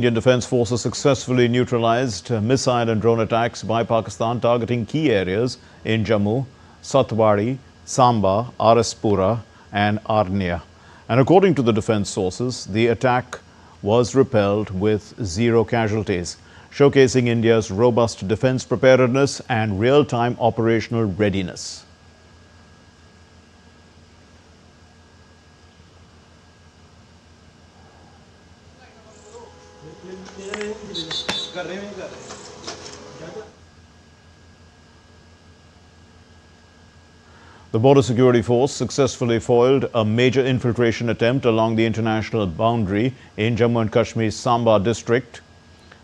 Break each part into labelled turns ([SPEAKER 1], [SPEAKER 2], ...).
[SPEAKER 1] Indian Defence Forces successfully neutralised missile and drone attacks by Pakistan targeting key areas in Jammu, Satwari, Samba, Araspura and Arnia. And according to the defence sources, the attack was repelled with zero casualties, showcasing India's robust defence preparedness and real-time operational readiness. The Border Security Force successfully foiled a major infiltration attempt along the international boundary in Jammu and Kashmir's Samba district.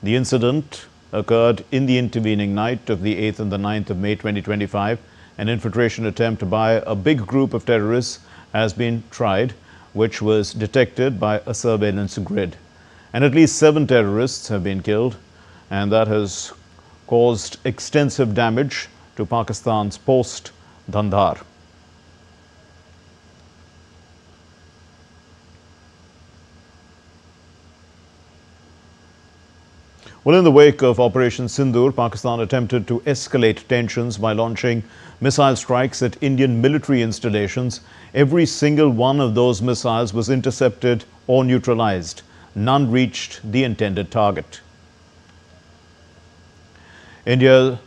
[SPEAKER 1] The incident occurred in the intervening night of the 8th and the 9th of May 2025. An infiltration attempt by a big group of terrorists has been tried, which was detected by a surveillance grid. And at least 7 terrorists have been killed, and that has caused extensive damage to Pakistan's post Dandhar. Well, in the wake of Operation Sindoor, Pakistan attempted to escalate tensions by launching missile strikes at Indian military installations. Every single one of those missiles was intercepted or neutralized. None reached the intended target. India's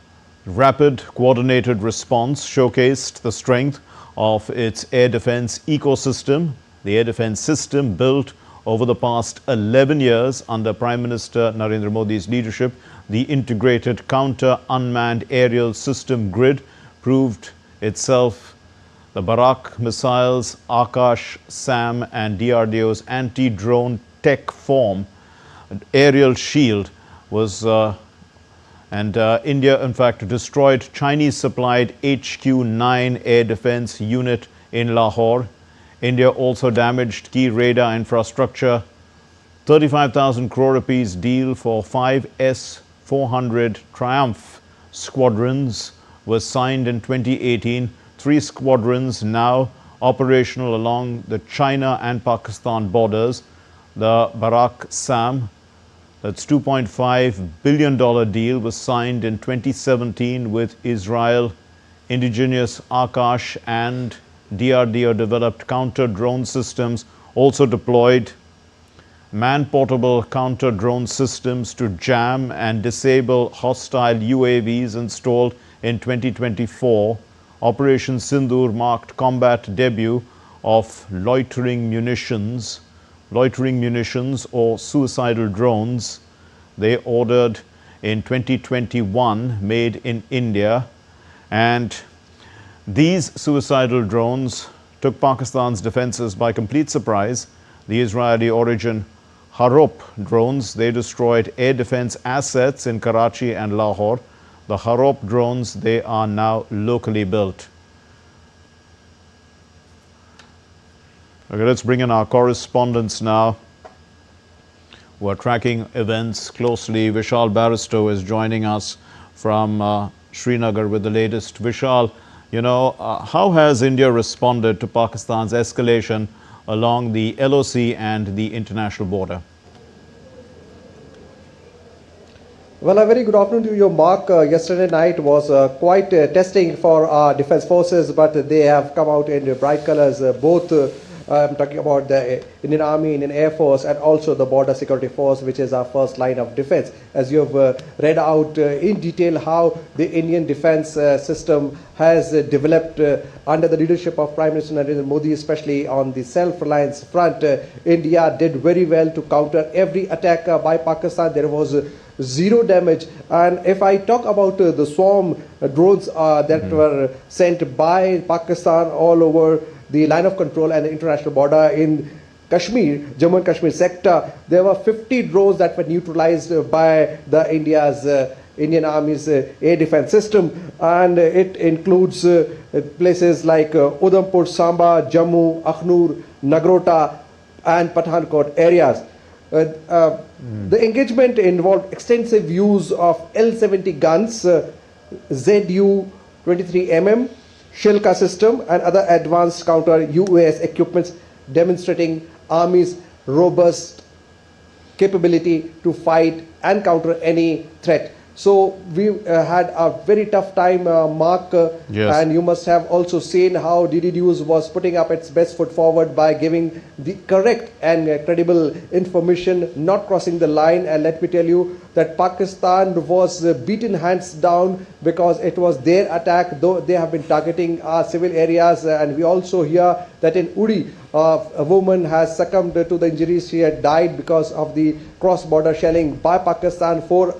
[SPEAKER 1] rapid coordinated response showcased the strength of its air defense ecosystem. The air defense system built over the past 11 years under Prime Minister Narendra Modi's leadership, the integrated counter-unmanned aerial system grid proved itself. The Barak missiles, Akash, SAM and DRDO's anti-drone tech form, aerial shield was India in fact destroyed Chinese-supplied HQ-9 air defense unit in Lahore. India also damaged key radar infrastructure. 35,000 crore rupees deal for 5 S-400 Triumph squadrons was signed in 2018. 3 squadrons now operational along the China and Pakistan borders. The Barak SAM, that's $2.5 billion deal, was signed in 2017 with Israel. Indigenous Akash and DRDO developed counter-drone systems also deployed. Man-portable counter-drone systems to jam and disable hostile UAVs installed in 2024. Operation Sindoor marked combat debut of loitering munitions or suicidal drones. They ordered in 2021, made in India, and these suicidal drones took Pakistan's defenses by complete surprise. The Israeli origin Harop drones, they destroyed air defense assets in Karachi and Lahore. The Harop drones, they are now locally built. Okay, let's bring in our correspondents now who are tracking events closely. Vishal Baristo is joining us from Srinagar with the latest. Vishal, you know, how has India responded to Pakistan's escalation along the LOC and the international border?
[SPEAKER 2] Well, a very good afternoon to you, Mark. Yesterday night was quite testing for our defense forces, but they have come out in bright colors. I'm talking about the Indian Army, Indian Air Force, and also the Border Security Force, which is our first line of defense. As you have read out in detail how the Indian defense system has developed under the leadership of Prime Minister Narendra Modi, especially on the self-reliance front. India did very well to counter every attack by Pakistan. There was zero damage. And if I talk about the swarm drones that were sent by Pakistan all over the line of control and the international border in Kashmir, Jammu and Kashmir sector, there were 50 drones that were neutralized by the Indian Army's air defense system, and it includes places like Udhampur, Samba, Jammu, Akhnur, Nagrota and Pathankot areas. The engagement involved extensive use of L-70 guns, ZU 23mm, Shilka system and other advanced counter-UAS equipments, demonstrating Army's robust capability to fight and counter any threat. So we had a very tough time, Mark,
[SPEAKER 1] Yes.
[SPEAKER 2] and you must have also seen how DD News was putting up its best foot forward by giving the correct and credible information, not crossing the line. And let me tell you that Pakistan was beaten hands down because it was their attack, though they have been targeting our civil areas. And we also hear that in Uri, a woman has succumbed to the injuries. She had died because of the cross-border shelling by Pakistan. 4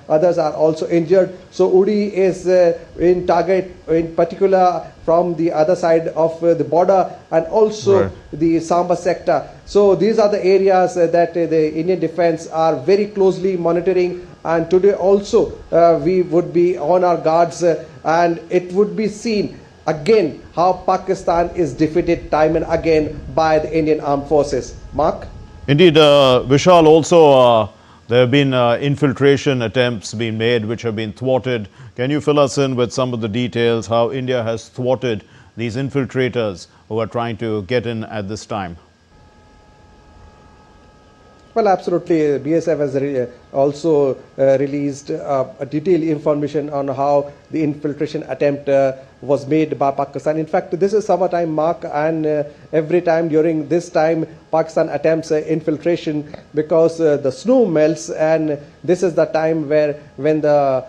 [SPEAKER 2] others are also injured. So Uri is in target, in particular from the other side of the border, and also
[SPEAKER 1] Right.
[SPEAKER 2] the Samba sector. So these are the areas that the Indian defense are very closely monitoring. And today also we would be on our guards, and it would be seen again how Pakistan is defeated time and again by the Indian armed forces. Mark?
[SPEAKER 1] Indeed, Vishal, also there have been infiltration attempts being made which have been thwarted. Can you fill us in with some of the details how India has thwarted these infiltrators who are trying to get in at this time?
[SPEAKER 2] Well, absolutely. BSF has also released a detailed information on how the infiltration attempt was made by Pakistan. In fact, this is summertime, Mark, and every time during this time, Pakistan attempts infiltration because the snow melts, and this is the time when the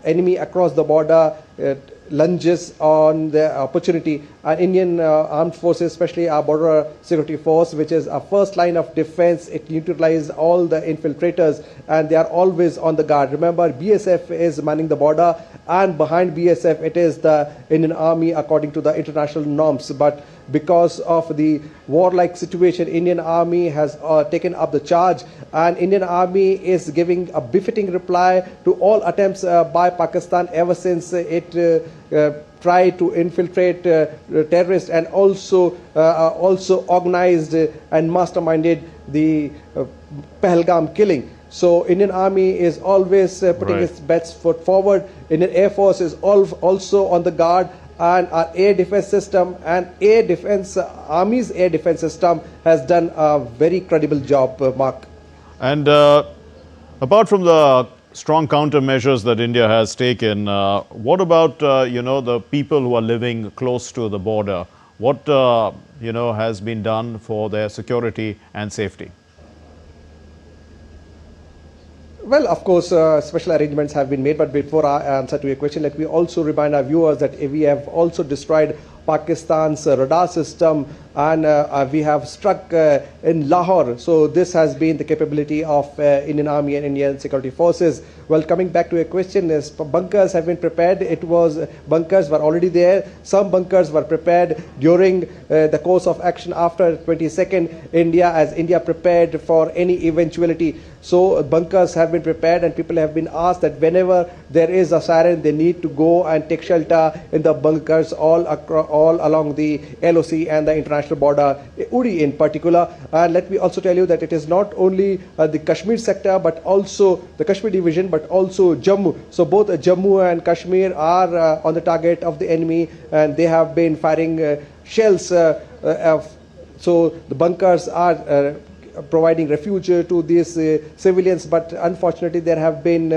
[SPEAKER 2] enemy across the border lunges on the opportunity. Our Indian armed forces, especially our border security force, which is our first line of defense, it neutralized all the infiltrators, and they are always on the guard. Remember, BSF is manning the border, and behind BSF it is the Indian Army according to the international norms. But because of the warlike situation, Indian Army has taken up the charge, and Indian Army is giving a befitting reply to all attempts by Pakistan ever since it tried to infiltrate terrorists, and also organized and masterminded the Pahalgam killing. So Indian Army is always putting
[SPEAKER 1] Right.
[SPEAKER 2] its best foot forward. Indian Air Force is also on the guard, and our air defense system and Army's air defense system has done a very credible job, Mark.
[SPEAKER 1] And apart from the strong countermeasures that India has taken, what about the people who are living close to the border? What has been done for their security and safety?
[SPEAKER 2] Well, of course, special arrangements have been made, but before I answer to your question, let me also remind our viewers that we have also destroyed Pakistan's radar system, and we have struck in Lahore. So this has been the capability of Indian Army and Indian security forces. Well, coming back to your question, is bunkers have been prepared. Bunkers were already there. Some bunkers were prepared during the course of action after 22nd India prepared for any eventuality. So bunkers have been prepared, and people have been asked that whenever there is a siren, they need to go and take shelter in the bunkers all along the LOC and the international border, Uri in particular. And let me also tell you that it is not only the Kashmir sector, but also the Kashmir division, but also Jammu. So both Jammu and Kashmir are on the target of the enemy, and they have been firing shells. So the bunkers are providing refuge to these civilians, but unfortunately there have been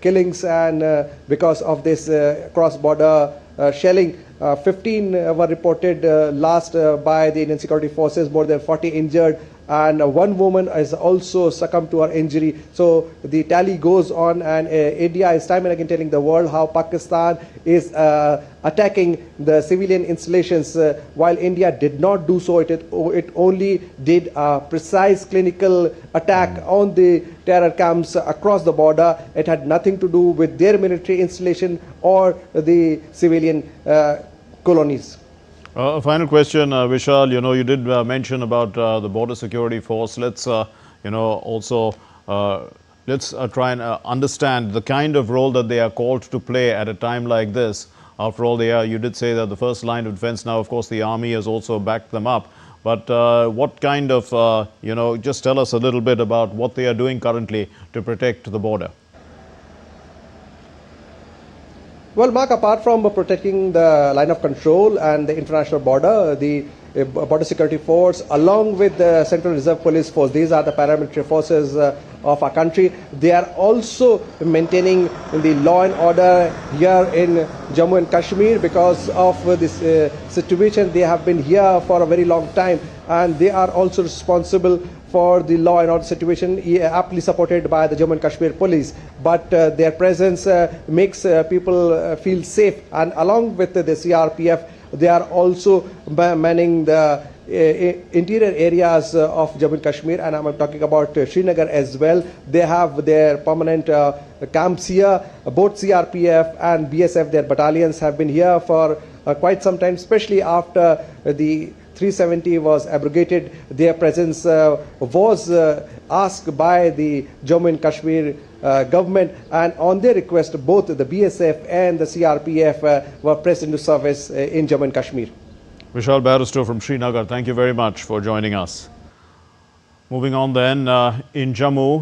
[SPEAKER 2] killings, and because of this cross-border shelling, 15 were reported last by the Indian security forces, more than 40 injured, and one woman has also succumbed to her injury. So the tally goes on, and India is time and again telling the world how Pakistan is attacking the civilian installations, while India did not do so. It only did a precise clinical attack on the terror camps across the border. It had nothing to do with their military installation or the civilian colonies.
[SPEAKER 1] A final question, Vishal. You did mention about the border security force. Let's, also let's try and understand the kind of role that they are called to play at a time like this. After all, you did say that the first line of defense. Now, of course, the army has also backed them up. But what kind of, just tell us a little bit about what they are doing currently to protect the border.
[SPEAKER 2] Well, Mark, apart from protecting the line of control and the international border, the Border Security Force, along with the Central Reserve Police Force, these are the paramilitary forces of our country. They are also maintaining the law and order here in Jammu and Kashmir because of this situation. They have been here for a very long time, and they are also responsible for the law and order situation, aptly supported by the Jammu and Kashmir police. But their presence makes people feel safe, and along with the CRPF, they are also manning the interior areas of Jammu and Kashmir, and I'm talking about Srinagar as well. They have their permanent camps here. Both CRPF and BSF, their battalions, have been here for quite some time, especially after the 370 was abrogated. Their presence was asked by the Jammu and Kashmir government, and on their request, both the BSF and the CRPF were pressed into service in Jammu and Kashmir.
[SPEAKER 1] Vishal Baristo from Srinagar, thank you very much for joining us. Moving on then, in Jammu,